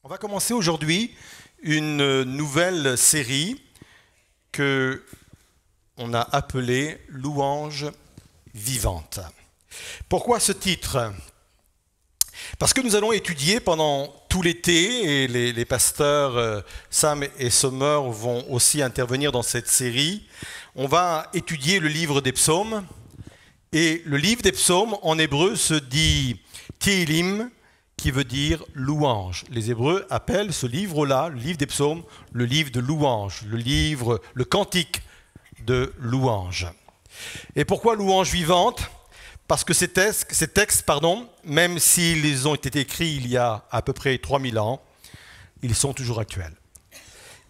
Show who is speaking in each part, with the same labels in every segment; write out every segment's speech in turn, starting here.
Speaker 1: On va commencer aujourd'hui une nouvelle série que on a appelée Louange vivante. Pourquoi ce titre? Parce que nous allons étudier pendant tout l'été, et les pasteurs Sam et Sommer vont aussi intervenir dans cette série. On va étudier le livre des psaumes, et le livre des psaumes en hébreu se dit Tehillim, qui veut dire louange. Les Hébreux appellent ce livre-là, le livre des psaumes, le livre de louange, le cantique de louange. Et pourquoi louange vivante? Parce que ces textes, même s'ils ont été écrits il y a à peu près 3000 ans, ils sont toujours actuels.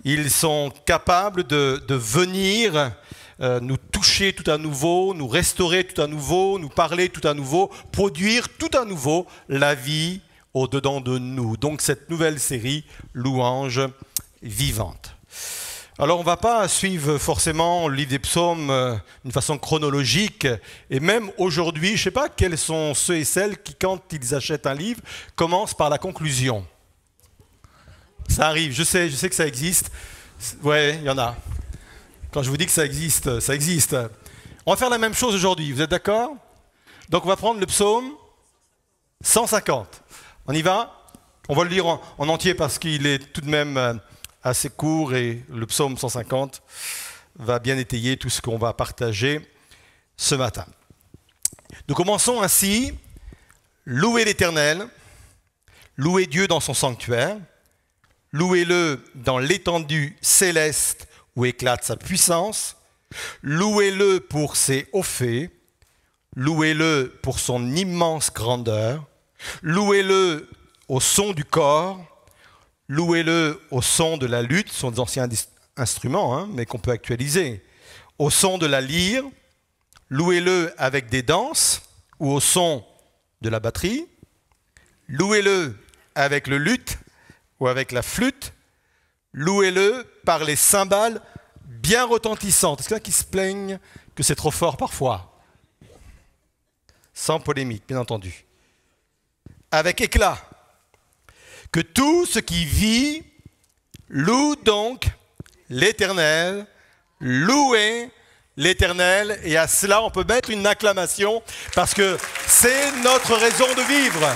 Speaker 1: Ils sont capables de venir nous toucher tout à nouveau, nous restaurer tout à nouveau, nous parler tout à nouveau, produire tout à nouveau la vie au-dedans de nous. Donc cette nouvelle série, Louange vivante. Alors on ne va pas suivre forcément le livre des psaumes d'une façon chronologique, et même aujourd'hui, je ne sais pas quels sont ceux et celles qui, quand ils achètent un livre, commencent par la conclusion. Ça arrive, je sais que ça existe. Ouais, il y en a. Quand je vous dis que ça existe, ça existe. On va faire la même chose aujourd'hui, vous êtes d'accord? Donc on va prendre le psaume 150. On y va? On va le lire en entier parce qu'il est tout de même assez court, et le psaume 150 va bien étayer tout ce qu'on va partager ce matin. Nous commençons ainsi. Louez l'Éternel, louez Dieu dans son sanctuaire, louez-le dans l'étendue céleste où éclate sa puissance, louez-le pour ses hauts faits, louez-le pour son immense grandeur, louez-le au son du cor, louez-le au son de la lutte, ce sont des anciens instruments, mais qu'on peut actualiser, au son de la lyre, louez-le avec des danses ou au son de la batterie, louez-le avec le luth ou avec la flûte, louez-le par les cymbales bien retentissantes. Est-ce qu'il y en a qui se plaignent que c'est trop fort parfois? Sans polémique, bien entendu. Avec éclat. Que tout ce qui vit loue donc l'Éternel, louez l'Éternel, et à cela on peut mettre une acclamation parce que c'est notre raison de vivre.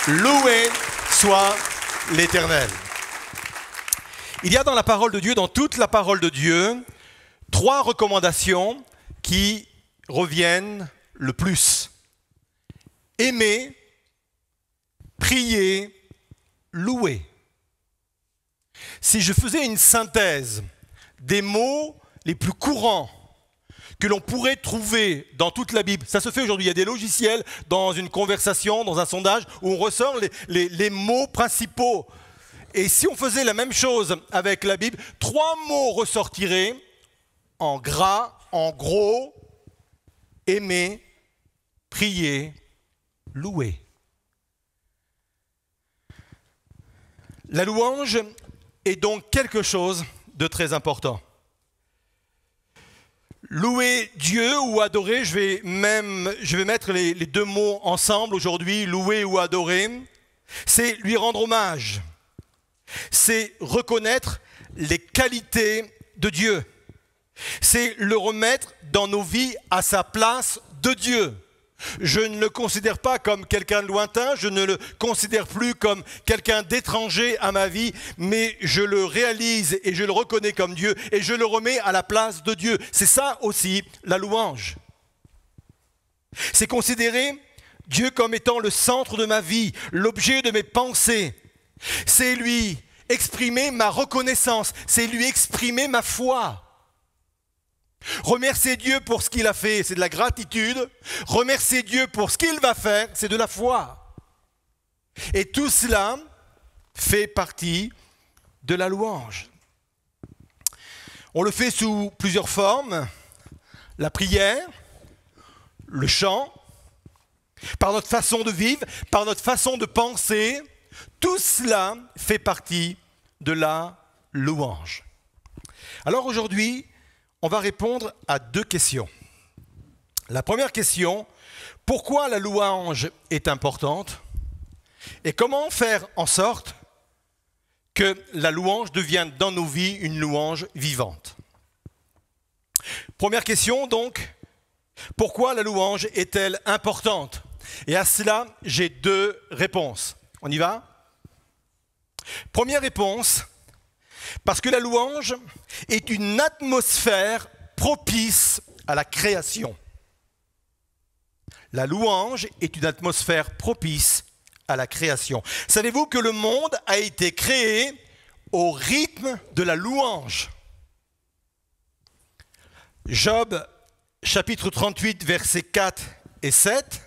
Speaker 1: Loué soit l'Éternel. Il y a dans la parole de Dieu, dans toute la parole de Dieu, 3 recommandations qui reviennent le plus. Aimer, prier, louer. Si je faisais une synthèse des mots les plus courants que l'on pourrait trouver dans toute la Bible, ça se fait aujourd'hui, il y a des logiciels dans une conversation, dans un sondage, où on ressort les mots principaux. Et si on faisait la même chose avec la Bible, 3 mots ressortiraient en gras, en gros: aimer, prier, louer. La louange est donc quelque chose de très important. Louer Dieu ou adorer, je vais mettre les 2 mots ensemble aujourd'hui, louer ou adorer, c'est lui rendre hommage. C'est reconnaître les qualités de Dieu. C'est le remettre dans nos vies à sa place de Dieu. Je ne le considère pas comme quelqu'un de lointain, je ne le considère plus comme quelqu'un d'étranger à ma vie, mais je le réalise et je le reconnais comme Dieu et je le remets à la place de Dieu. C'est ça aussi la louange. C'est considérer Dieu comme étant le centre de ma vie, l'objet de mes pensées. C'est lui exprimer ma reconnaissance, c'est lui exprimer ma foi. Remercier Dieu pour ce qu'il a fait, c'est de la gratitude. Remercier Dieu pour ce qu'il va faire, c'est de la foi. Et tout cela fait partie de la louange. On le fait sous plusieurs formes: la prière, le chant, par notre façon de vivre, par notre façon de penser. Tout cela fait partie de la louange. Alors aujourd'hui, on va répondre à 2 questions. La première question: pourquoi la louange est importante? Et comment faire en sorte que la louange devienne dans nos vies une louange vivante? Première question donc, pourquoi la louange est-elle importante? Et à cela, j'ai deux réponses. On y va? Première réponse, parce que la louange est une atmosphère propice à la création. La louange est une atmosphère propice à la création. Savez-vous que le monde a été créé au rythme de la louange? Job, chapitre 38, versets 4 et 7,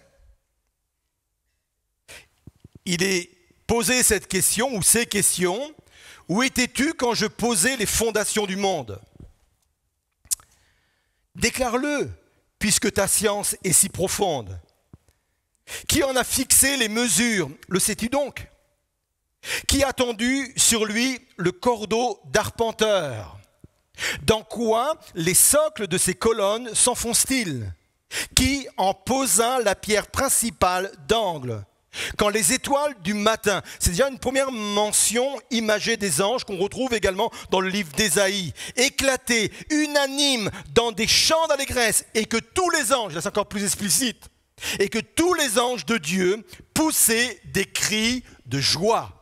Speaker 1: il est posé cette question, ou ces questions: où étais-tu quand je posais les fondations du monde? Déclare-le, puisque ta science est si profonde. Qui en a fixé les mesures? Le sais-tu donc? Qui a tendu sur lui le cordeau d'arpenteur? Dans quoi les socles de ses colonnes s'enfoncent-ils? Qui en posa la pierre principale d'angle? Quand les étoiles du matin, c'est déjà une première mention imagée des anges qu'on retrouve également dans le livre d'Ésaïe, éclataient, unanimes dans des chants d'allégresse, et que tous les anges, là c'est encore plus explicite, et que tous les anges de Dieu poussaient des cris de joie.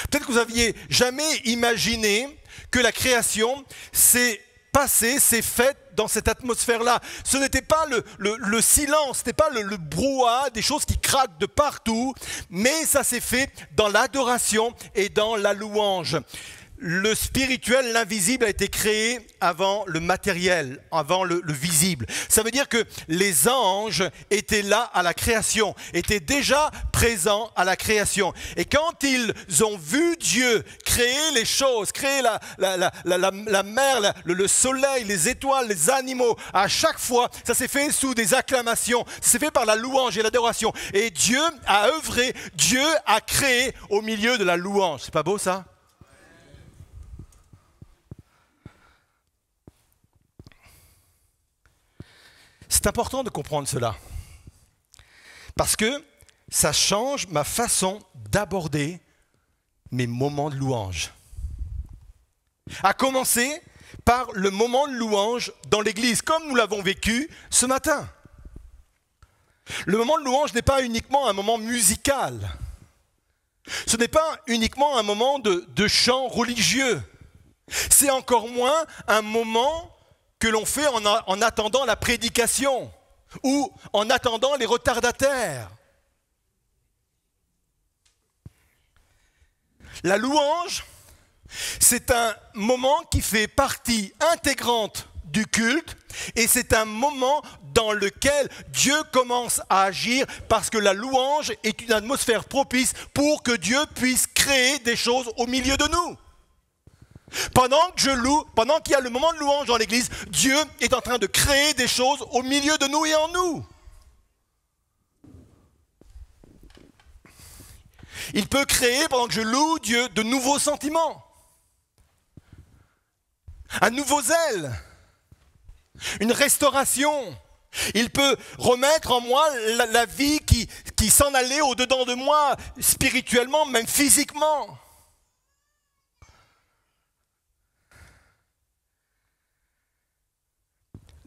Speaker 1: Peut-être que vous n'aviez jamais imaginé que la création s'est passée, s'est faite dans cette atmosphère-là. Ce n'était pas le silence, ce n'était pas le brouhaha, des choses qui craquent de partout, mais ça s'est fait dans l'adoration et dans la louange. Le spirituel, l'invisible a été créé avant le matériel, avant le visible. Ça veut dire que les anges étaient là à la création, étaient déjà présents à la création. Et quand ils ont vu Dieu créer les choses, créer la mer, le soleil, les étoiles, les animaux, à chaque fois, ça s'est fait sous des acclamations, ça s'est fait par la louange et l'adoration. Et Dieu a œuvré, Dieu a créé au milieu de la louange. C'est pas beau ça ? C'est important de comprendre cela, parce que ça change ma façon d'aborder mes moments de louange. À commencer par le moment de louange dans l'église, comme nous l'avons vécu ce matin. Le moment de louange n'est pas uniquement un moment musical. Ce n'est pas uniquement un moment de chant religieux. C'est encore moins un moment que l'on fait en attendant la prédication ou en attendant les retardataires. La louange, c'est un moment qui fait partie intégrante du culte et c'est un moment dans lequel Dieu commence à agir parce que la louange est une atmosphère propice pour que Dieu puisse créer des choses au milieu de nous. Pendant que je loue, pendant qu'il y a le moment de louange dans l'église, Dieu est en train de créer des choses au milieu de nous et en nous. Il peut créer, pendant que je loue Dieu, de nouveaux sentiments, un nouveau zèle, une restauration. Il peut remettre en moi la vie qui s'en allait au-dedans de moi, spirituellement, même physiquement.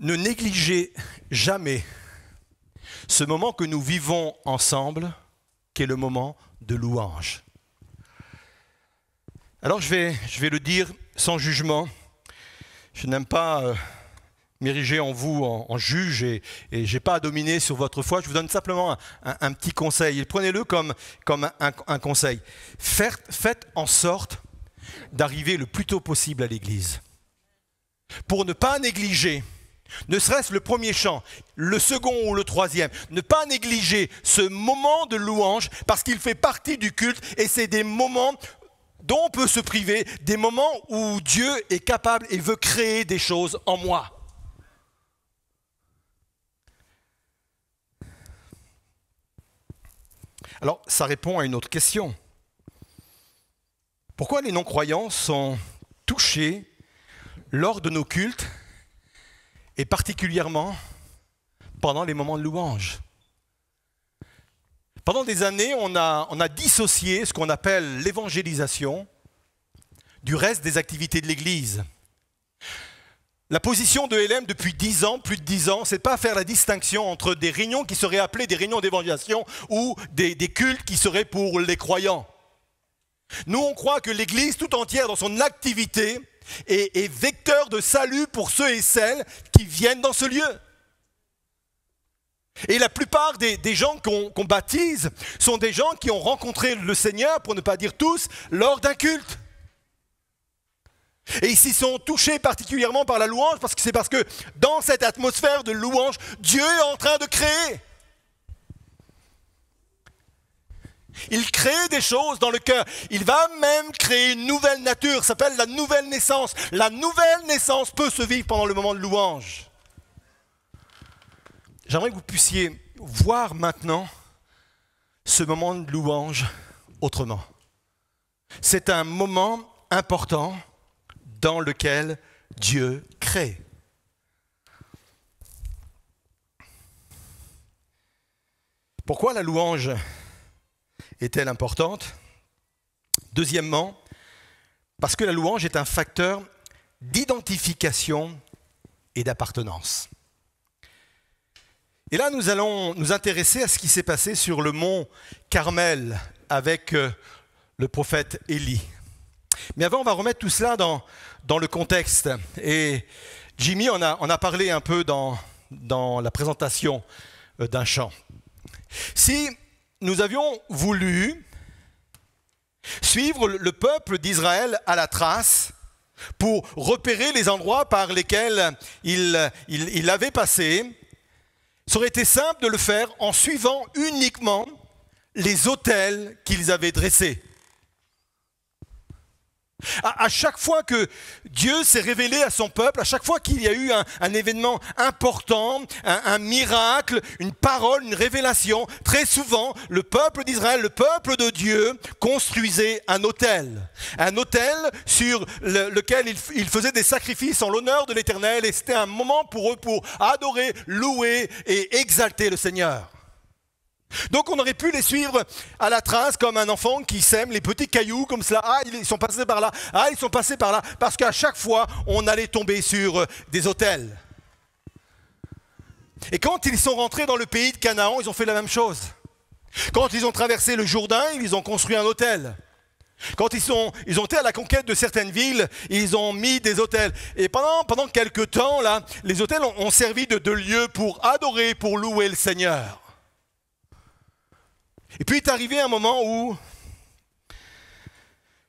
Speaker 1: Ne négligez jamais ce moment que nous vivons ensemble, qui est le moment de louange. Alors je vais le dire sans jugement. Je n'aime pas m'ériger en vous en juge et je n'ai pas à dominer sur votre foi. Je vous donne simplement un petit conseil. Et prenez-le comme un conseil. Faites en sorte d'arriver le plus tôt possible à l'église. Pour ne pas négliger, ne serait-ce le premier chant, le second ou le troisième, ne pas négliger ce moment de louange parce qu'il fait partie du culte et c'est des moments dont on peut se priver, des moments où Dieu est capable et veut créer des choses en moi. Alors, ça répond à une autre question. Pourquoi les non-croyants sont touchés lors de nos cultes et particulièrement pendant les moments de louange? Pendant des années, on a dissocié ce qu'on appelle l'évangélisation du reste des activités de l'Église. La position de LM depuis 10 ans, plus de 10 ans, c'est de pas faire la distinction entre des réunions qui seraient appelées des réunions d'évangélisation ou des cultes qui seraient pour les croyants. Nous, on croit que l'Église tout entière, dans son activité, est vecteur de salut pour ceux et celles qui viennent dans ce lieu. Et la plupart des gens qu'on baptise sont des gens qui ont rencontré le Seigneur, pour ne pas dire tous, lors d'un culte. Et ils s'y sont touchés particulièrement par la louange, parce que dans cette atmosphère de louange, Dieu est en train de créer. Il crée des choses dans le cœur. Il va même créer une nouvelle nature, ça s'appelle la nouvelle naissance. La nouvelle naissance peut se vivre pendant le moment de louange. J'aimerais que vous puissiez voir maintenant ce moment de louange autrement. C'est un moment important dans lequel Dieu crée. Pourquoi la louange est-elle importante? Deuxièmement, parce que la louange est un facteur d'identification et d'appartenance. Et là, nous allons nous intéresser à ce qui s'est passé sur le mont Carmel avec le prophète Élie. Mais avant, on va remettre tout cela dans le contexte. Et Jimmy en a parlé un peu dans la présentation d'un chant. Si nous avions voulu suivre le peuple d'Israël à la trace pour repérer les endroits par lesquels il avait passé, ça aurait été simple de le faire en suivant uniquement les autels qu'ils avaient dressés. À chaque fois que Dieu s'est révélé à son peuple, à chaque fois qu'il y a eu un événement important, un miracle, une parole, une révélation, très souvent, le peuple d'Israël, le peuple de Dieu, construisait un autel. Un autel sur lequel il faisait des sacrifices en l'honneur de l'Éternel, et c'était un moment pour eux pour adorer, louer et exalter le Seigneur. Donc on aurait pu les suivre à la trace comme un enfant qui sème les petits cailloux comme cela. Ah, ils sont passés par là. Ah, ils sont passés par là. Parce qu'à chaque fois, on allait tomber sur des autels. Et quand ils sont rentrés dans le pays de Canaan, ils ont fait la même chose. Quand ils ont traversé le Jourdain, ils ont construit un autel. Quand ils ont été à la conquête de certaines villes, ils ont mis des autels. Et pendant quelques temps, là, les autels ont servi de lieu pour adorer, pour louer le Seigneur. Et puis est arrivé un moment où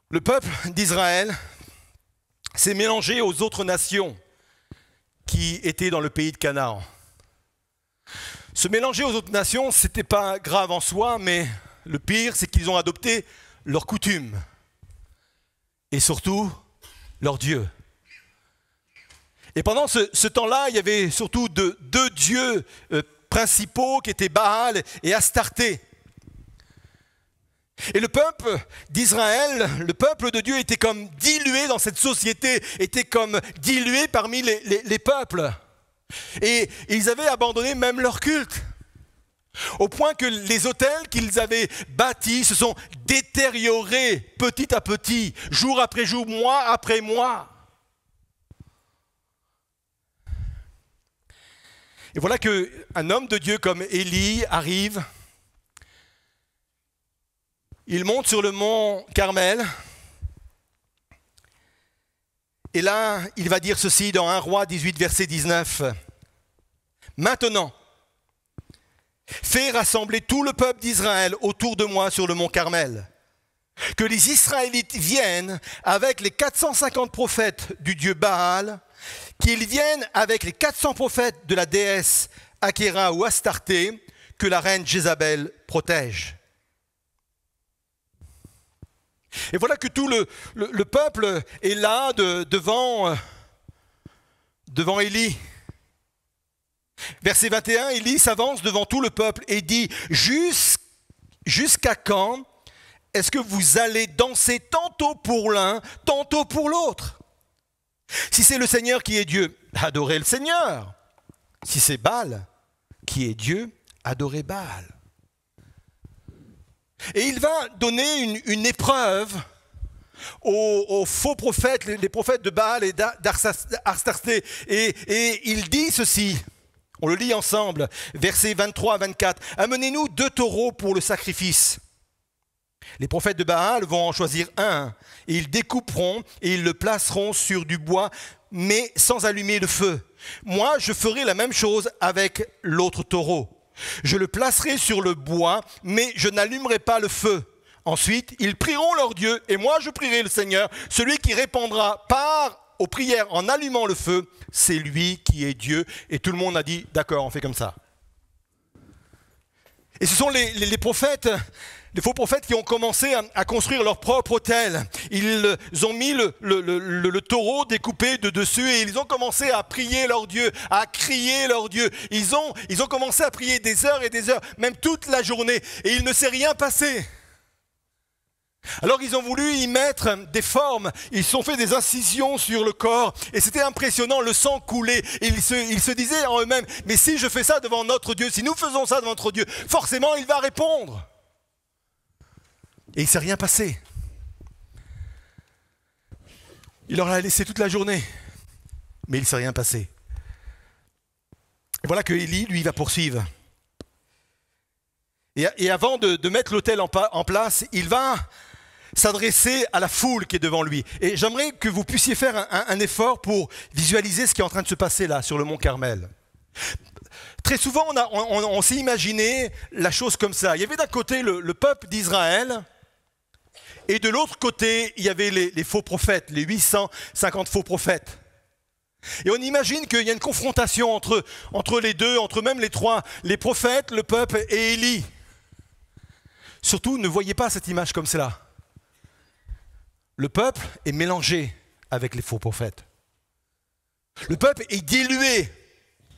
Speaker 1: le peuple d'Israël s'est mélangé aux autres nations qui étaient dans le pays de Canaan. Se mélanger aux autres nations, ce n'était pas grave en soi, mais le pire, c'est qu'ils ont adopté leurs coutumes et surtout leur Dieu. Et pendant ce temps-là, il y avait surtout deux dieux principaux qui étaient Baal et Astarté. Et le peuple d'Israël, le peuple de Dieu était comme dilué dans cette société, était comme dilué parmi les peuples. Et ils avaient abandonné même leur culte. Au point que les autels qu'ils avaient bâtis se sont détériorés petit à petit, jour après jour, mois après mois. Et voilà qu'un homme de Dieu comme Élie arrive. Il monte sur le mont Carmel. Et là, il va dire ceci dans 1 Roi 18, verset 19. Maintenant, fais rassembler tout le peuple d'Israël autour de moi sur le mont Carmel. Que les Israélites viennent avec les 450 prophètes du dieu Baal, qu'ils viennent avec les 400 prophètes de la déesse Akhéra ou Astarté, que la reine Jézabel protège. Et voilà que tout le peuple est là devant Élie. Verset 21, Élie s'avance devant tout le peuple et dit « Jusqu'à quand est-ce que vous allez danser tantôt pour l'un, tantôt pour l'autre? Si c'est le Seigneur qui est Dieu, adorez le Seigneur. Si c'est Baal qui est Dieu, adorez Baal. » Et il va donner une épreuve aux faux prophètes, les prophètes de Baal et d'Astarté. Et il dit ceci, on le lit ensemble, versets 23 à 24. « Amenez-nous 2 taureaux pour le sacrifice. » Les prophètes de Baal vont en choisir un, et ils découperont et ils le placeront sur du bois, mais sans allumer le feu. Moi, je ferai la même chose avec l'autre taureau. Je le placerai sur le bois, mais je n'allumerai pas le feu. Ensuite, ils prieront leur Dieu, et moi je prierai le Seigneur. Celui qui répondra par aux prières en allumant le feu, c'est lui qui est Dieu. Et tout le monde a dit, d'accord, on fait comme ça. Et ce sont les prophètes, les faux prophètes qui ont commencé à construire leur propre autel. Ils ont mis le taureau découpé de dessus et ils ont commencé à prier leur Dieu, à crier leur Dieu. Ils ont commencé à prier des heures et des heures, même toute la journée. Et il ne s'est rien passé. Alors ils ont voulu y mettre des formes, ils se sont fait des incisions sur le corps et c'était impressionnant, le sang coulait. Et ils se disaient en eux-mêmes, mais si je fais ça devant notre Dieu, si nous faisons ça devant notre Dieu, forcément il va répondre. Et il ne s'est rien passé. Il leur a laissé toute la journée, mais il ne s'est rien passé. Et voilà que Élie, lui, va poursuivre. Et avant de mettre l'autel en place, il va s'adresser à la foule qui est devant lui. Et j'aimerais que vous puissiez faire un effort pour visualiser ce qui est en train de se passer là, sur le mont Carmel. Très souvent, on s'est imaginé la chose comme ça. Il y avait d'un côté le peuple d'Israël, et de l'autre côté, il y avait les faux prophètes, les 850 faux prophètes. Et on imagine qu'il y a une confrontation entre les deux, entre même les trois, les prophètes, le peuple et Élie. Surtout, ne voyez pas cette image comme cela. Le peuple est mélangé avec les faux prophètes. Le peuple est dilué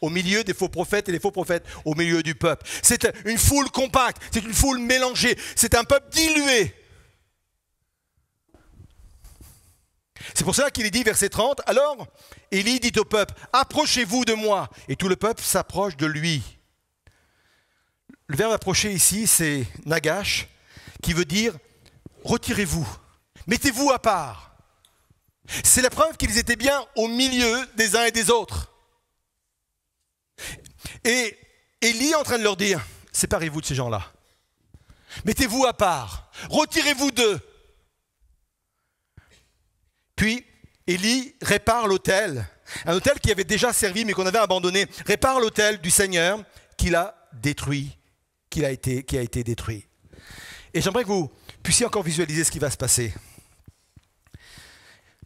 Speaker 1: au milieu des faux prophètes et les faux prophètes au milieu du peuple. C'est une foule compacte, c'est une foule mélangée, c'est un peuple dilué. C'est pour cela qu'il est dit, verset 30, « Alors, Élie dit au peuple, « Approchez-vous de moi. » Et tout le peuple s'approche de lui. Le verbe approcher ici, c'est nagash, qui veut dire « Retirez-vous, mettez-vous à part. » C'est la preuve qu'ils étaient bien au milieu des uns et des autres. Et Élie est en train de leur dire, « Séparez-vous de ces gens-là. Mettez-vous à part. Retirez-vous d'eux. » Puis, Élie répare l'autel, un autel qui avait déjà servi mais qu'on avait abandonné, répare l'autel du Seigneur qu'il a détruit, qui a été détruit. Et j'aimerais que vous puissiez encore visualiser ce qui va se passer.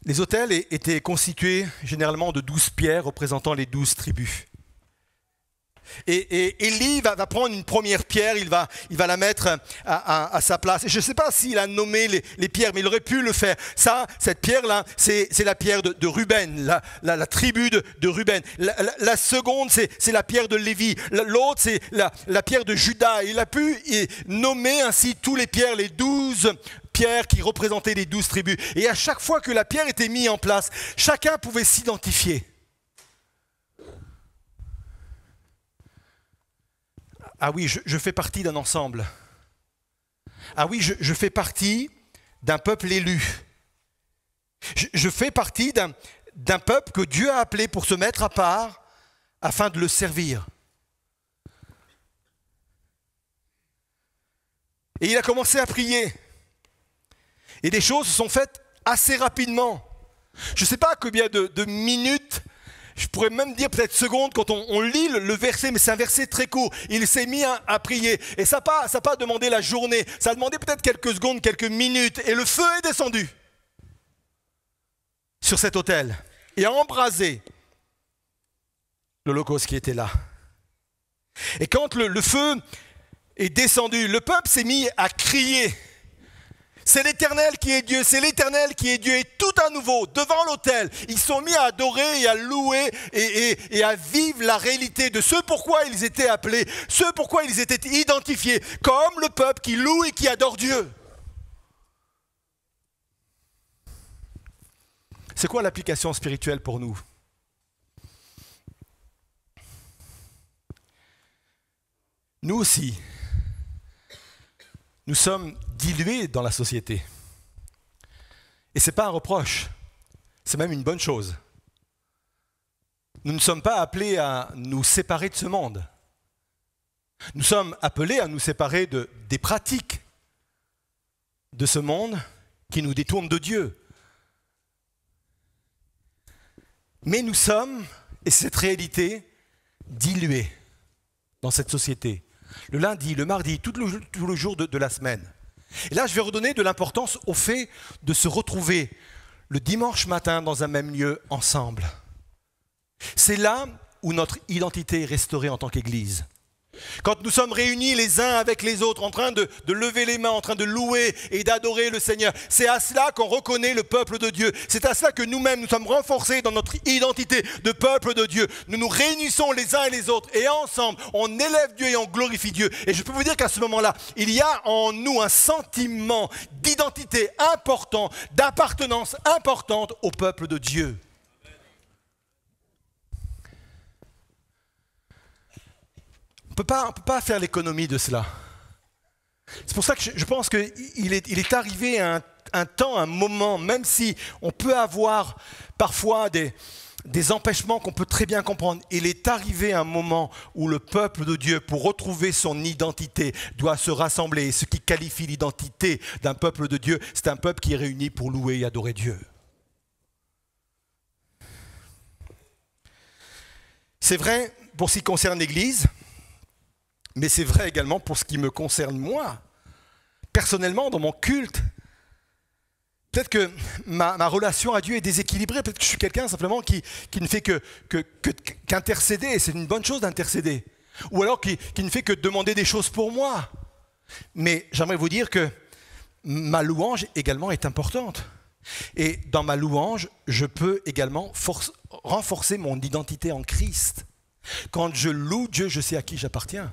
Speaker 1: Les autels étaient constitués généralement de 12 pierres représentant les 12 tribus. Et Élie va prendre une première pierre, il va la mettre à sa place. Et je ne sais pas s'il a nommé les pierres, mais il aurait pu le faire. Cette pierre-là, c'est la pierre de Ruben, la tribu de Ruben. La seconde, c'est la pierre de Lévi. L'autre, c'est la pierre de Juda. Il a pu nommer ainsi tous les pierres, les 12 pierres qui représentaient les 12 tribus. Et à chaque fois que la pierre était mise en place, chacun pouvait s'identifier. Ah oui, je fais partie d'un ensemble. Ah oui, je fais partie d'un peuple élu. Je fais partie d'un peuple que Dieu a appelé pour se mettre à part afin de le servir. Et il a commencé à prier. Et des choses se sont faites assez rapidement. Je ne sais pas combien de minutes, je pourrais même dire peut-être secondes quand on lit le verset, mais c'est un verset très court. Il s'est mis à prier. Et ça n'a pas demandé la journée, ça a demandé peut-être quelques secondes, quelques minutes. Et le feu est descendu sur cet autel et a embrasé l'holocauste qui était là. Et quand le feu est descendu, le peuple s'est mis à crier. C'est l'Éternel qui est Dieu, c'est l'Éternel qui est Dieu. Et tout à nouveau, devant l'autel, ils sont mis à adorer et à louer et à vivre la réalité de ce pourquoi ils étaient appelés, ce pourquoi ils étaient identifiés comme le peuple qui loue et qui adore Dieu. C'est quoi l'application spirituelle pour nous ? Nous aussi, nous sommes dilués dans la société. Et ce n'est pas un reproche, c'est même une bonne chose. Nous ne sommes pas appelés à nous séparer de ce monde. Nous sommes appelés à nous séparer des pratiques de ce monde qui nous détournent de Dieu. Mais nous sommes, et c'est cette réalité, dilués dans cette société. Le lundi, le mardi, tout le jour de la semaine. Et là, je vais redonner de l'importance au fait de se retrouver le dimanche matin dans un même lieu ensemble. C'est là où notre identité est restaurée en tant qu'Église. Quand nous sommes réunis les uns avec les autres, en train de lever les mains, en train de louer et d'adorer le Seigneur, c'est à cela qu'on reconnaît le peuple de Dieu. C'est à cela que nous-mêmes, nous sommes renforcés dans notre identité de peuple de Dieu. Nous nous réunissons les uns et les autres et ensemble, on élève Dieu et on glorifie Dieu. Et je peux vous dire qu'à ce moment-là, il y a en nous un sentiment d'identité important, d'appartenance importante au peuple de Dieu. On ne peut pas faire l'économie de cela. C'est pour ça que je pense qu'il est arrivé un temps, un moment, même si on peut avoir parfois des empêchements qu'on peut très bien comprendre, il est arrivé un moment où le peuple de Dieu, pour retrouver son identité, doit se rassembler. Et ce qui qualifie l'identité d'un peuple de Dieu, c'est un peuple qui est réuni pour louer et adorer Dieu. C'est vrai pour ce qui concerne l'Église, mais c'est vrai également pour ce qui me concerne moi. Personnellement, dans mon culte, peut-être que ma relation à Dieu est déséquilibrée, peut-être que je suis quelqu'un simplement qui ne fait qu'intercéder, et c'est une bonne chose d'intercéder. Ou alors qui ne fait que demander des choses pour moi. Mais j'aimerais vous dire que ma louange également est importante. Et dans ma louange, je peux également renforcer mon identité en Christ. Quand je loue Dieu, je sais à qui j'appartiens.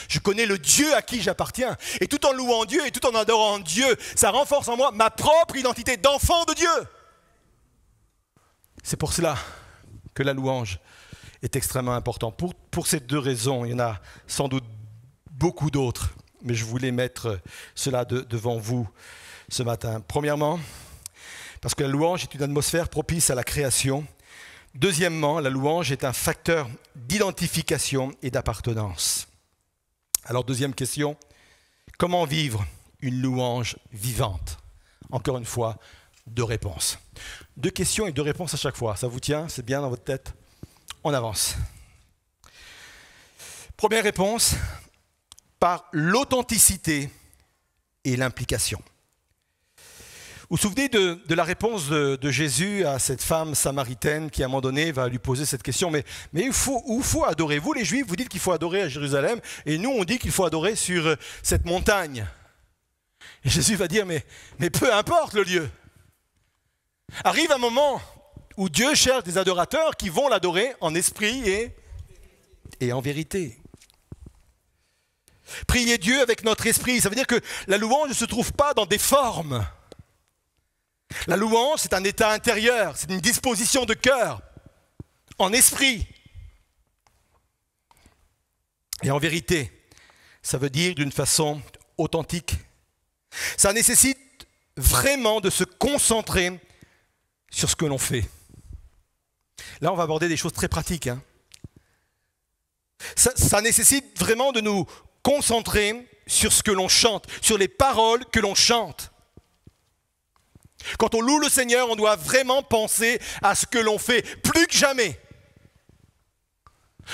Speaker 1: Je connais le Dieu à qui j'appartiens. Et tout en louant Dieu et tout en adorant Dieu, ça renforce en moi ma propre identité d'enfant de Dieu. C'est pour cela que la louange est extrêmement importante. Pour ces deux raisons, il y en a sans doute beaucoup d'autres, mais je voulais mettre cela devant vous ce matin. Premièrement, parce que la louange est une atmosphère propice à la création. Deuxièmement, la louange est un facteur d'identification et d'appartenance. Alors, deuxième question, comment vivre une louange vivante? Encore une fois, deux réponses. Deux questions et deux réponses à chaque fois. Ça vous tient? C'est bien dans votre tête? On avance. Première réponse, par l'authenticité et l'implication. Vous vous souvenez de la réponse de Jésus à cette femme samaritaine qui, à un moment donné, va lui poser cette question. Mais où faut adorer? Vous, les Juifs, vous dites qu'il faut adorer à Jérusalem, et nous, on dit qu'il faut adorer sur cette montagne. Et Jésus va dire, mais peu importe le lieu. Arrive un moment où Dieu cherche des adorateurs qui vont l'adorer en esprit et en vérité. Prier Dieu avec notre esprit, ça veut dire que la louange ne se trouve pas dans des formes. La louange, c'est un état intérieur, c'est une disposition de cœur, en esprit. Et en vérité, ça veut dire d'une façon authentique. Ça nécessite vraiment de se concentrer sur ce que l'on fait. Là, on va aborder des choses très pratiques. Ça nécessite vraiment de nous concentrer sur ce que l'on chante, sur les paroles que l'on chante. Quand on loue le Seigneur, on doit vraiment penser à ce que l'on fait, plus que jamais.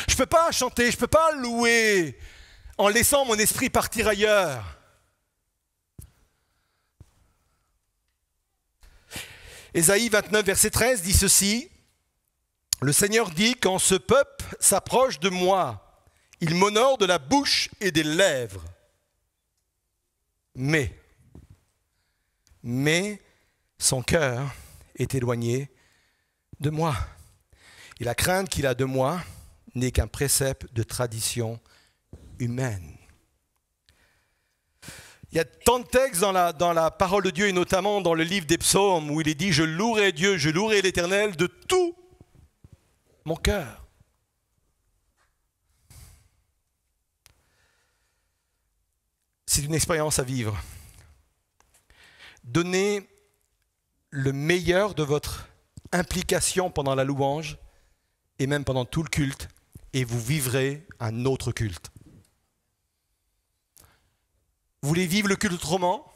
Speaker 1: Je ne peux pas chanter, je ne peux pas louer en laissant mon esprit partir ailleurs. Ésaïe 29, verset 13 dit ceci, « Le Seigneur dit, quand ce peuple s'approche de moi, il m'honore de la bouche et des lèvres. Mais son cœur est éloigné de moi. Et la crainte qu'il a de moi n'est qu'un précepte de tradition humaine. » Il y a tant de textes dans la parole de Dieu, et notamment dans le livre des psaumes, où il est dit « Je louerai Dieu, je louerai l'Éternel de tout mon cœur. » c'est une expérience à vivre. Donnez le meilleur de votre implication pendant la louange et même pendant tout le culte, et vous vivrez un autre culte. Vous voulez vivre le culte autrement?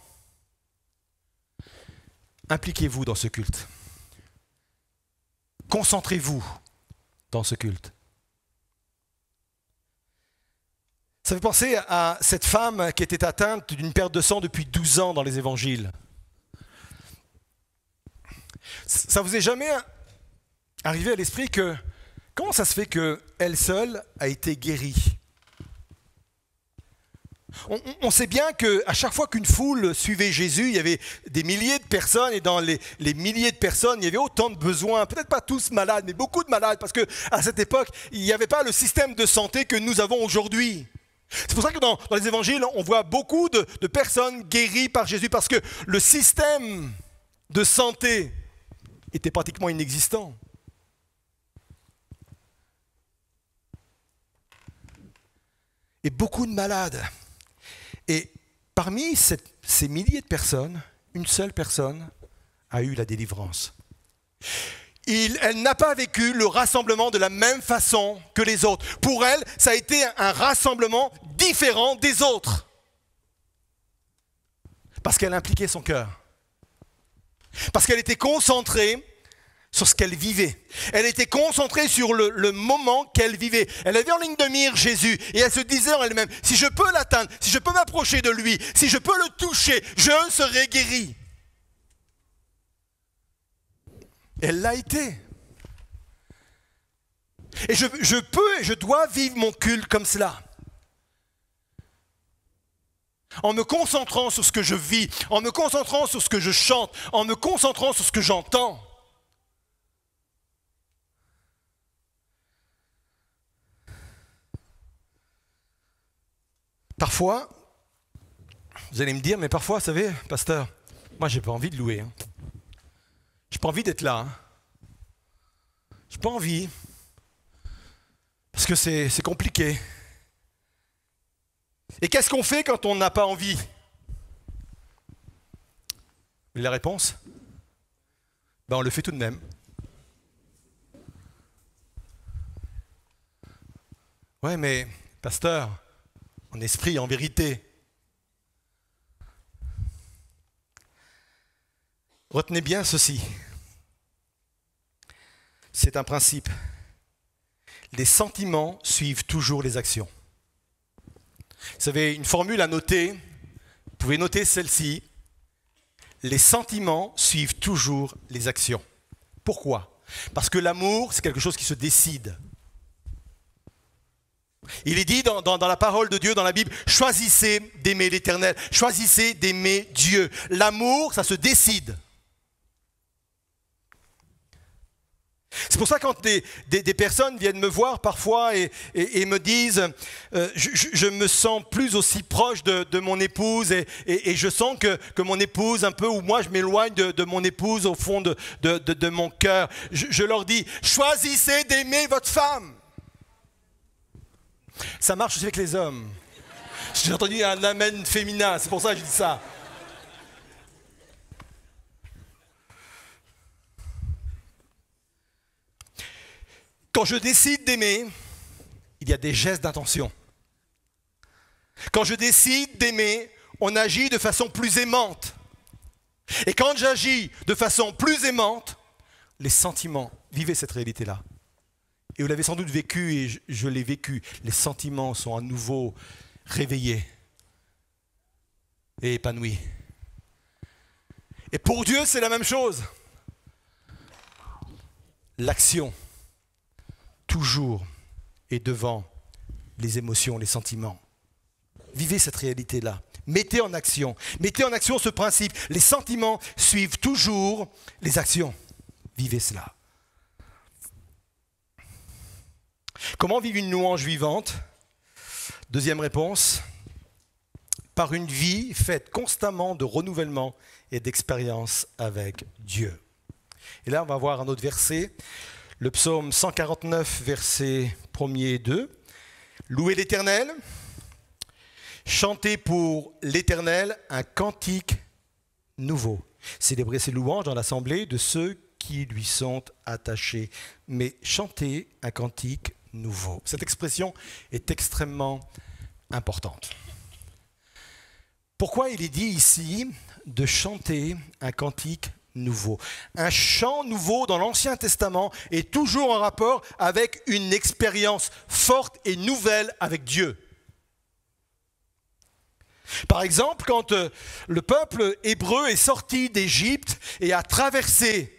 Speaker 1: Impliquez-vous dans ce culte. Concentrez-vous dans ce culte. Ça fait penser à cette femme qui était atteinte d'une perte de sang depuis 12 ans dans les évangiles. Ça vous est jamais arrivé à l'esprit que comment ça se fait qu'elle seule a été guérie? On sait bien qu'à chaque fois qu'une foule suivait Jésus, il y avait des milliers de personnes, et dans les milliers de personnes, il y avait autant de besoins, peut-être pas tous malades, mais beaucoup de malades, parce qu'à cette époque, il n'y avait pas le système de santé que nous avons aujourd'hui. C'est pour ça que dans les évangiles, on voit beaucoup de personnes guéries par Jésus, parce que le système de santé était pratiquement inexistant. Et beaucoup de malades. Et parmi ces milliers de personnes, une seule personne a eu la délivrance. Elle n'a pas vécu le rassemblement de la même façon que les autres. Pour elle, ça a été un rassemblement différent des autres. Parce qu'elle impliquait son cœur. Parce qu'elle était concentrée sur ce qu'elle vivait. Elle était concentrée sur le moment qu'elle vivait. Elle avait en ligne de mire Jésus et elle se disait en elle-même, si je peux l'atteindre, si je peux m'approcher de lui, si je peux le toucher, je serai guéri. Elle l'a été. Et je peux et je dois vivre mon culte comme cela. En me concentrant sur ce que je vis, en me concentrant sur ce que je chante, en me concentrant sur ce que j'entends. Parfois, vous allez me dire, mais parfois, vous savez, pasteur, moi, j'ai pas envie de louer. J'ai pas envie d'être là. J'ai pas envie. Parce que c'est compliqué. Et qu'est-ce qu'on fait quand on n'a pas envie? La réponse? On le fait tout de même. Ouais, mais, pasteur, en esprit, en vérité. Retenez bien ceci. C'est un principe. Les sentiments suivent toujours les actions. Vous savez, une formule à noter, vous pouvez noter celle-ci. Les sentiments suivent toujours les actions. Pourquoi? Parce que l'amour, c'est quelque chose qui se décide. Il est dit dans la parole de Dieu, dans la Bible, choisissez d'aimer l'Éternel, choisissez d'aimer Dieu. L'amour, ça se décide. C'est pour ça que quand des personnes viennent me voir parfois et me disent je me sens plus aussi proche de mon épouse et je sens que mon épouse un peu, ou moi je m'éloigne de mon épouse au fond de mon cœur. Je leur dis, choisissez d'aimer votre femme. Ça marche aussi avec les hommes. J'ai entendu un amen féminin, c'est pour ça que je dis ça. Quand je décide d'aimer, il y a des gestes d'intention. Quand je décide d'aimer, on agit de façon plus aimante. Et quand j'agis de façon plus aimante, les sentiments, vivez cette réalité-là. Et vous l'avez sans doute vécu, et je l'ai vécu, les sentiments sont à nouveau réveillés et épanouis. Et pour Dieu, c'est la même chose. L'action, toujours, est devant les émotions, les sentiments. Vivez cette réalité-là. Mettez en action ce principe. Les sentiments suivent toujours les actions. Vivez cela. Comment vivre une louange vivante? Deuxième réponse, par une vie faite constamment de renouvellement et d'expérience avec Dieu. Et là, on va voir un autre verset, le psaume 149, versets 1er et 2. Louez l'Éternel, Chanter pour l'Éternel un cantique nouveau. Célébrer ses louanges dans l'assemblée de ceux qui lui sont attachés. Mais chanter un cantique nouveau. Cette expression est extrêmement importante. Pourquoi il est dit ici de chanter un cantique nouveau? Un chant nouveau dans l'Ancien Testament est toujours en rapport avec une expérience forte et nouvelle avec Dieu. Par exemple, quand le peuple hébreu est sorti d'Égypte et a traversé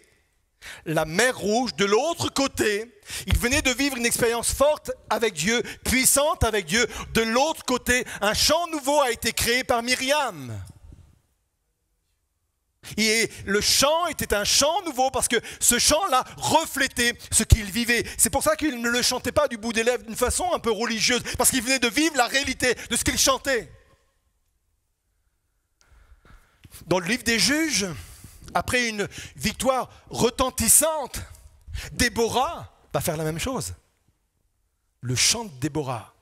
Speaker 1: la mer Rouge, de l'autre côté, il venait de vivre une expérience forte avec Dieu, puissante avec Dieu. De l'autre côté, un chant nouveau a été créé par Myriam. Et le chant était un chant nouveau parce que ce chant-là reflétait ce qu'il vivait. C'est pour ça qu'il ne le chantait pas du bout des lèvres d'une façon un peu religieuse, parce qu'il venait de vivre la réalité de ce qu'il chantait. Dans le livre des Juges, après une victoire retentissante, Déborah va faire la même chose. Le chant de Déborah.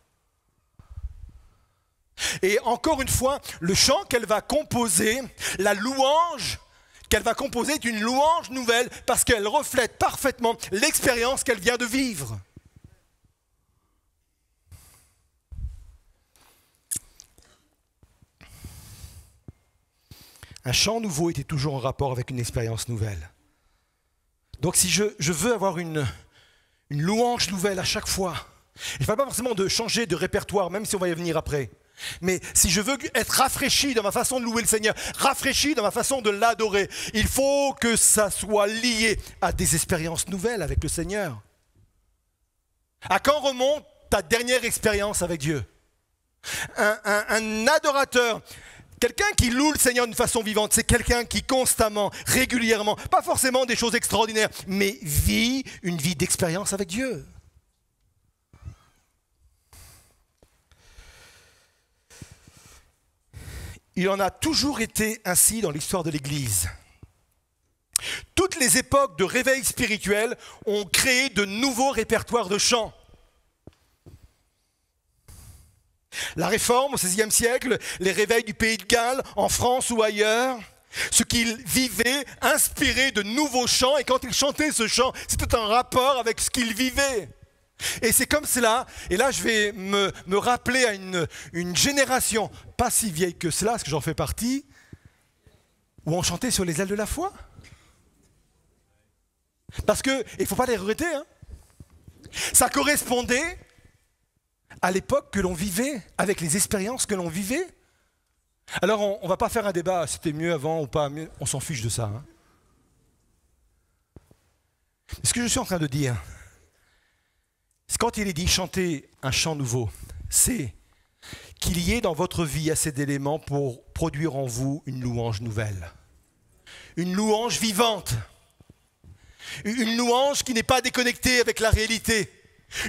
Speaker 1: Et encore une fois, le chant qu'elle va composer, la louange qu'elle va composer est une louange nouvelle parce qu'elle reflète parfaitement l'expérience qu'elle vient de vivre. Un chant nouveau était toujours en rapport avec une expérience nouvelle. Donc si je veux avoir une louange nouvelle à chaque fois, il ne faut pas forcément de changer de répertoire, même si on va y venir après. Mais si je veux être rafraîchi dans ma façon de louer le Seigneur, rafraîchi dans ma façon de l'adorer, il faut que ça soit lié à des expériences nouvelles avec le Seigneur. À quand remonte ta dernière expérience avec Dieu? Un adorateur, quelqu'un qui loue le Seigneur d'une façon vivante, c'est quelqu'un qui constamment, régulièrement, pas forcément des choses extraordinaires, mais vit une vie d'expérience avec Dieu. Il en a toujours été ainsi dans l'histoire de l'Église. Toutes les époques de réveil spirituel ont créé de nouveaux répertoires de chants. La Réforme au XVIe siècle, les réveils du Pays de Galles, en France ou ailleurs, ce qu'ils vivaient inspirait de nouveaux chants, et quand ils chantaient ce chant, c'était en rapport avec ce qu'ils vivaient. Et c'est comme cela, et là je vais me rappeler à une génération, pas si vieille que cela, parce que j'en fais partie, où on chantait sur les ailes de la foi. Parce que, il ne faut pas les regretter, hein, ça correspondait à l'époque que l'on vivait, avec les expériences que l'on vivait. Alors on ne va pas faire un débat, c'était mieux avant ou pas mieux, on s'en fiche de ça. Hein. Ce que je suis en train de dire, c'est quand il est dit chanter un chant nouveau, c'est qu'il y ait dans votre vie assez d'éléments pour produire en vous une louange nouvelle. Une louange vivante. Une louange qui n'est pas déconnectée avec la réalité.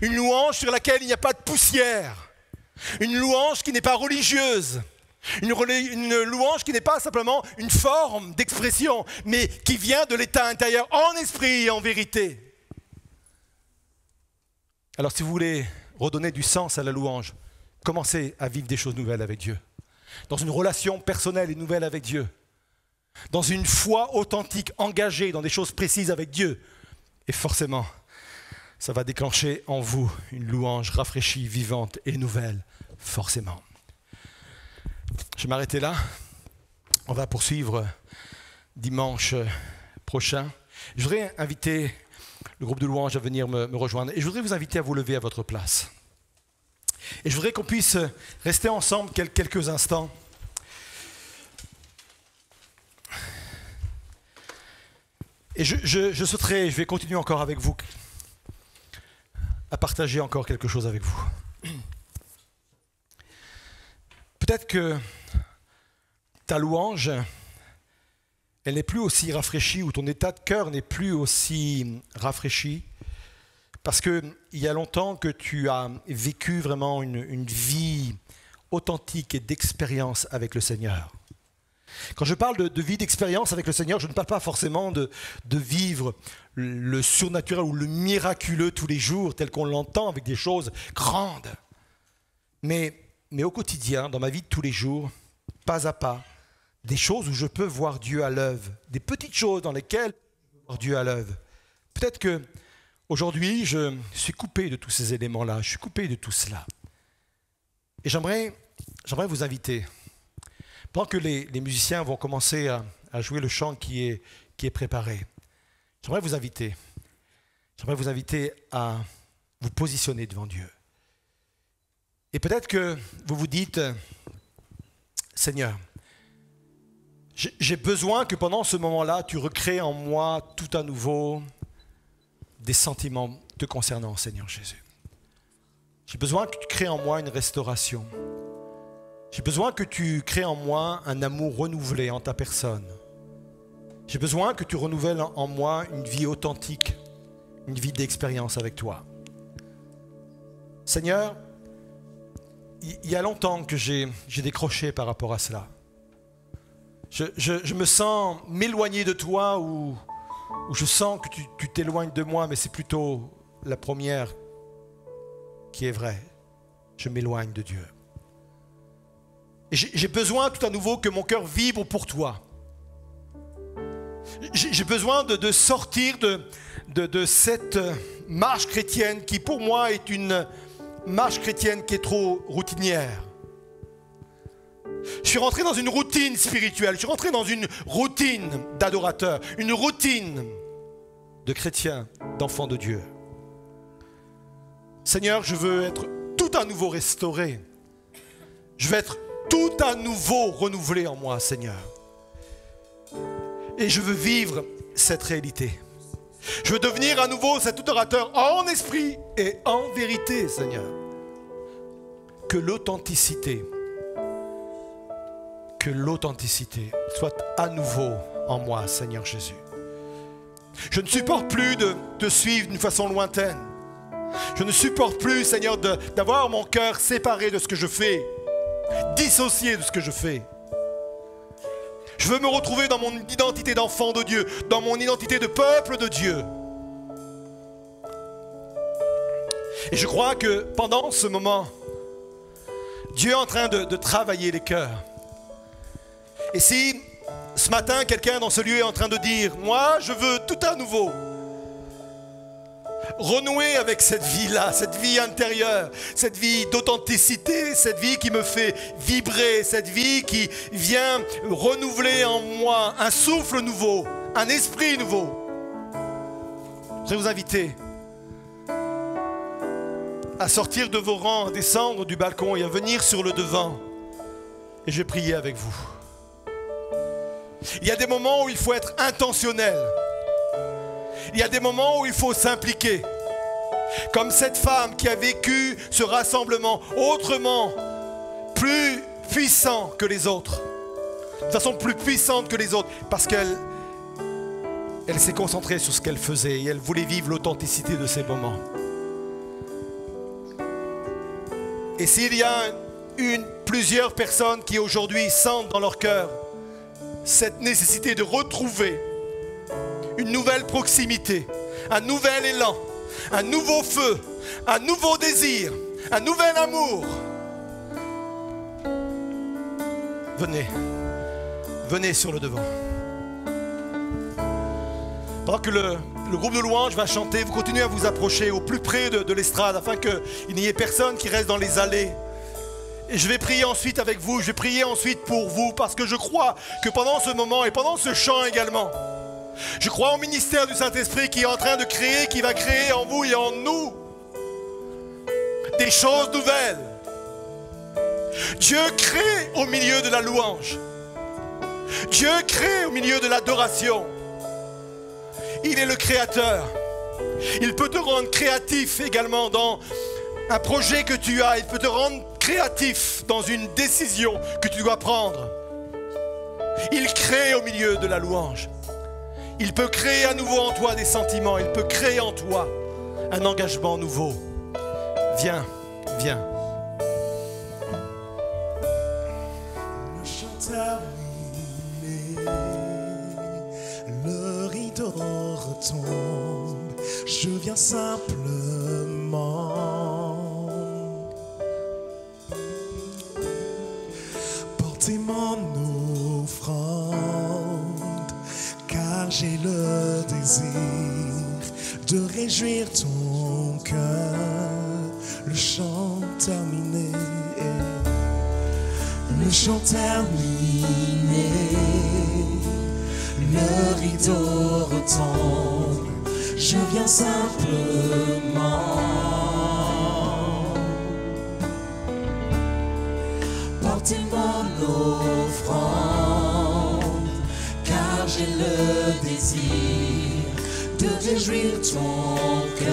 Speaker 1: Une louange sur laquelle il n'y a pas de poussière. Une louange qui n'est pas religieuse. Une louange qui n'est pas simplement une forme d'expression, mais qui vient de l'état intérieur, en esprit et en vérité. Alors si vous voulez redonner du sens à la louange, commencez à vivre des choses nouvelles avec Dieu. Dans une relation personnelle et nouvelle avec Dieu. Dans une foi authentique, engagée dans des choses précises avec Dieu. Et forcément, ça va déclencher en vous une louange rafraîchie, vivante et nouvelle. Forcément. Je vais m'arrêter là. On va poursuivre dimanche prochain. Je voudrais inviter le groupe de louanges à venir me rejoindre. Et je voudrais vous inviter à vous lever à votre place. Et je voudrais qu'on puisse rester ensemble quelques instants. Et je souhaiterais, je vais continuer encore avec vous, à partager encore quelque chose avec vous. Peut-être que ta louange, elle n'est plus aussi rafraîchie, ou ton état de cœur n'est plus aussi rafraîchi, parce qu'il y a longtemps que tu as vécu vraiment une vie authentique et d'expérience avec le Seigneur. Quand je parle de vie d'expérience avec le Seigneur, je ne parle pas forcément de vivre le surnaturel ou le miraculeux tous les jours, tel qu'on l'entend avec des choses grandes, mais mais au quotidien, dans ma vie de tous les jours, pas à pas, des choses où je peux voir Dieu à l'œuvre, des petites choses dans lesquelles je peux voir Dieu à l'œuvre. Peut-être que aujourd'hui, je suis coupé de tous ces éléments-là, je suis coupé de tout cela. Et j'aimerais vous inviter, pendant que les musiciens vont commencer à jouer le chant qui est préparé, j'aimerais vous inviter à vous positionner devant Dieu. Et peut-être que vous vous dites, Seigneur, j'ai besoin que pendant ce moment-là, tu recrées en moi tout à nouveau des sentiments te concernant, Seigneur Jésus. J'ai besoin que tu crées en moi une restauration. J'ai besoin que tu crées en moi un amour renouvelé en ta personne. J'ai besoin que tu renouvelles en moi une vie authentique, une vie d'expérience avec toi. Seigneur, il y a longtemps que j'ai décroché par rapport à cela. Je me sens m'éloigner de toi ou je sens que tu t'éloignes de moi, mais c'est plutôt la première qui est vraie. Je m'éloigne de Dieu. Et j'ai besoin tout à nouveau que mon cœur vibre pour toi. J'ai besoin de sortir de cette marche chrétienne qui pour moi est une marche chrétienne qui est trop routinière. Je suis rentré dans une routine spirituelle, je suis rentré dans une routine d'adorateur, une routine de chrétien, d'enfant de Dieu. Seigneur, je veux être tout à nouveau restauré. Je veux être tout à nouveau renouvelé en moi, Seigneur. Et je veux vivre cette réalité. Je veux devenir à nouveau cet adorateur en esprit et en vérité, Seigneur. Que l'authenticité soit à nouveau en moi, Seigneur Jésus. Je ne supporte plus de te suivre d'une façon lointaine. Je ne supporte plus, Seigneur, d'avoir mon cœur séparé de ce que je fais, dissocié de ce que je fais. Je veux me retrouver dans mon identité d'enfant de Dieu, dans mon identité de peuple de Dieu. Et je crois que pendant ce moment, Dieu est en train de travailler les cœurs. Et si ce matin, quelqu'un dans ce lieu est en train de dire, moi, je veux tout à nouveau renouer avec cette vie-là, cette vie intérieure, cette vie d'authenticité, cette vie qui me fait vibrer, cette vie qui vient renouveler en moi un souffle nouveau, un esprit nouveau. Je vais vous inviter à sortir de vos rangs, à descendre du balcon et à venir sur le devant. Et je vais prier avec vous. Il y a des moments où il faut être intentionnel. Il y a des moments où il faut s'impliquer. Comme cette femme qui a vécu ce rassemblement autrement, plus puissant que les autres. De façon plus puissante que les autres. Parce qu'elle s'est concentrée sur ce qu'elle faisait et elle voulait vivre l'authenticité de ces moments. Et s'il y a plusieurs personnes qui aujourd'hui sentent dans leur cœur cette nécessité de retrouver une nouvelle proximité, un nouvel élan, un nouveau feu, un nouveau désir, un nouvel amour. Venez sur le devant. Pendant que le groupe de louanges va chanter, vous continuez à vous approcher au plus près de l'estrade afin qu'il n'y ait personne qui reste dans les allées. Et je vais prier ensuite avec vous, je vais prier ensuite pour vous, parce que je crois que pendant ce moment et pendant ce chant également, je crois au ministère du Saint-Esprit qui est en train de créer, qui va créer en vous et en nous des choses nouvelles. Dieu crée au milieu de la louange. Dieu crée au milieu de l'adoration. Il est le créateur. Il peut te rendre créatif également dans un projet que tu as. Il peut te rendre créatif dans une décision que tu dois prendre. Il crée au milieu de la louange. Il peut créer à nouveau en toi des sentiments. Il peut créer en toi un engagement nouveau. Viens, viens.
Speaker 2: Le chant terminé, le rideau retombe, je viens simplement terminé. Le chant terminé, le rideau retombe, je viens simplement porter mon offrande, car j'ai le désir de réjouir ton cœur.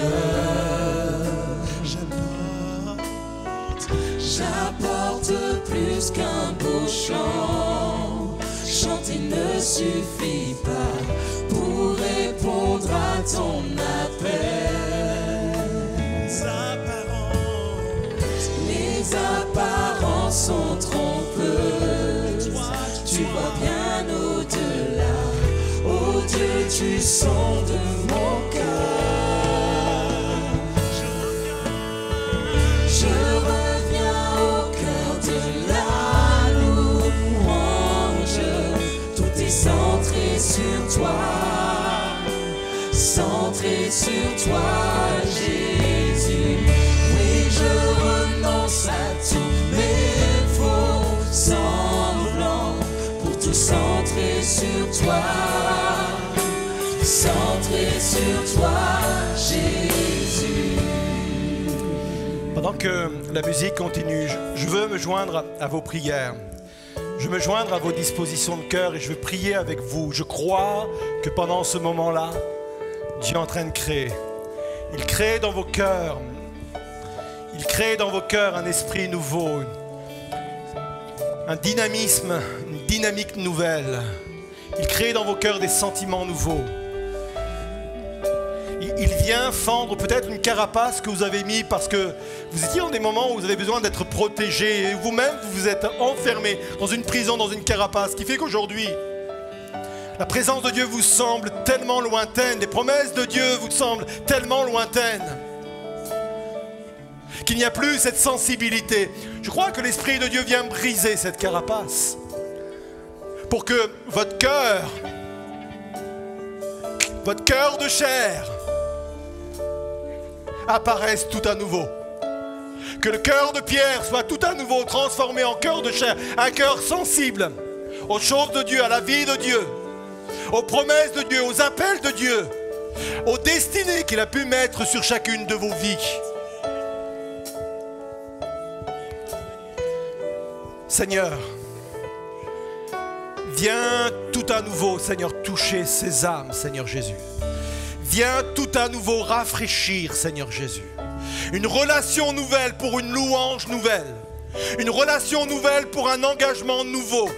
Speaker 2: J'apporte plus qu'un beau chant. Chanter ne suffit pas pour répondre à ton appel. Les apparences sont trompeuses. Tu vois bien au-delà. Oh Dieu, tu sondes mon cœur. Je reviens au cœur de la louange. Tout est centré sur toi, centré sur toi, Jésus. Oui, je renonce à tous mes faux semblants pour tout centrer sur toi, centré sur toi, Jésus.
Speaker 1: Pendant que la musique continue, je veux me joindre à vos prières. Je veux me joindre à vos dispositions de cœur et je veux prier avec vous. Je crois que pendant ce moment-là, Dieu est en train de créer. Il crée dans vos cœurs. Il crée dans vos cœurs un esprit nouveau, un dynamisme, une dynamique nouvelle. Il crée dans vos cœurs des sentiments nouveaux. Il vient fendre peut-être une carapace que vous avez mis parce que vous étiez dans des moments où vous avez besoin d'être protégé et vous-même vous vous êtes enfermé dans une prison, dans une carapace, qui fait qu'aujourd'hui la présence de Dieu vous semble tellement lointaine, les promesses de Dieu vous semblent tellement lointaines qu'il n'y a plus cette sensibilité. Je crois que l'Esprit de Dieu vient briser cette carapace pour que votre cœur de chair apparaisse tout à nouveau. Que le cœur de pierre soit tout à nouveau transformé en cœur de chair, un cœur sensible aux choses de Dieu, à la vie de Dieu, aux promesses de Dieu, aux appels de Dieu, aux destinées qu'il a pu mettre sur chacune de vos vies. Seigneur, viens tout à nouveau, Seigneur, toucher ces âmes, Seigneur Jésus. Viens tout à nouveau rafraîchir, Seigneur Jésus. Une relation nouvelle pour une louange nouvelle. Une relation nouvelle pour un engagement nouveau.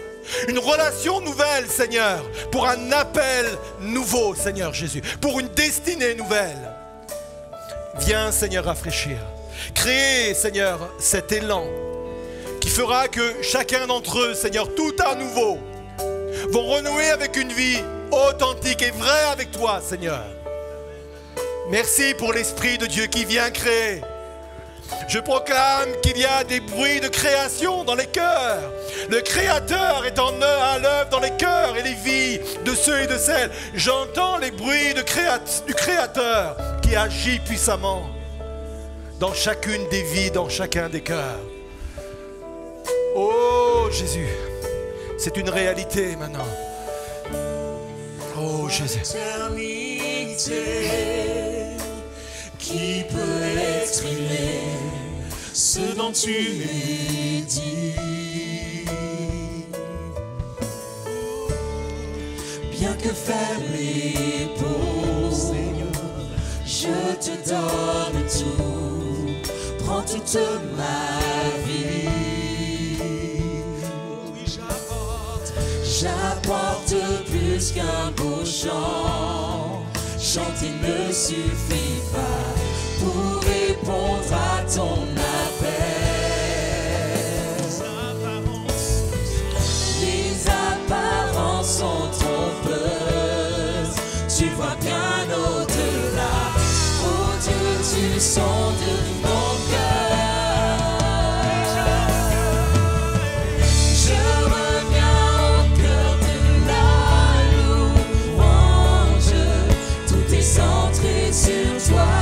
Speaker 1: Une relation nouvelle, Seigneur, pour un appel nouveau, Seigneur Jésus. Pour une destinée nouvelle. Viens, Seigneur, rafraîchir. Créer, Seigneur, cet élan qui fera que chacun d'entre eux, Seigneur, tout à nouveau, vont renouer avec une vie authentique et vraie avec toi, Seigneur. Merci pour l'Esprit de Dieu qui vient créer. Je proclame qu'il y a des bruits de création dans les cœurs. Le Créateur est à l'œuvre dans les cœurs et les vies de ceux et de celles. J'entends les bruits du Créateur qui agit puissamment dans chacune des vies, dans chacun des cœurs. Oh Jésus, c'est une réalité maintenant. Oh Jésus.
Speaker 2: Qui peut exprimer ce dont tu m'es dit? Bien que faible et pauvre, Seigneur, je te donne tout. Prends toute ma vie. Oui, j'apporte plus qu'un beau chant. Chanter ne suffit pas pour répondre à ton appel. Les apparences sont trompeuses. Tu vois bien au-delà. Oh Dieu, tu sondes mon cœur. Je reviens au cœur de la louange. Tout est centré sur toi.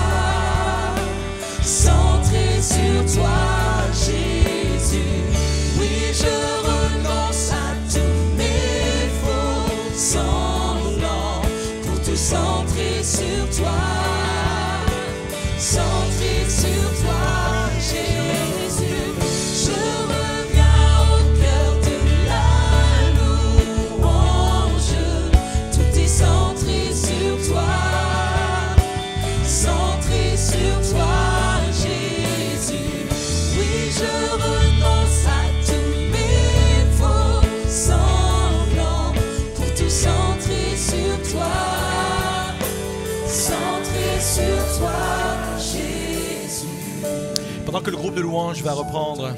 Speaker 1: Pendant que le groupe de louanges va reprendre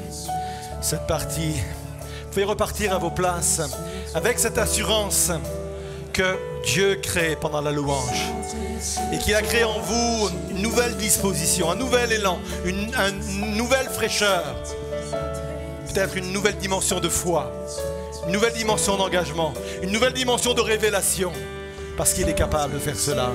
Speaker 1: cette partie, vous pouvez repartir à vos places avec cette assurance que Dieu crée pendant la louange et qu'il a créé en vous une nouvelle disposition, un nouvel élan, une nouvelle fraîcheur, peut-être une nouvelle dimension de foi, une nouvelle dimension d'engagement, une nouvelle dimension de révélation, parce qu'il est capable de faire cela.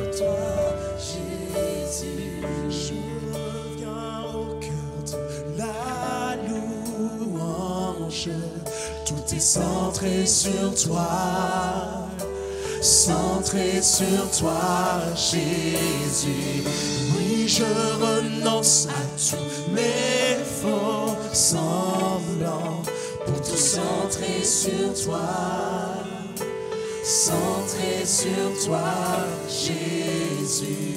Speaker 2: Tout est centré sur toi, centré sur toi, Jésus. Oui, je renonce à tous mes faux semblants pour tout centrer sur toi, centré sur toi, Jésus.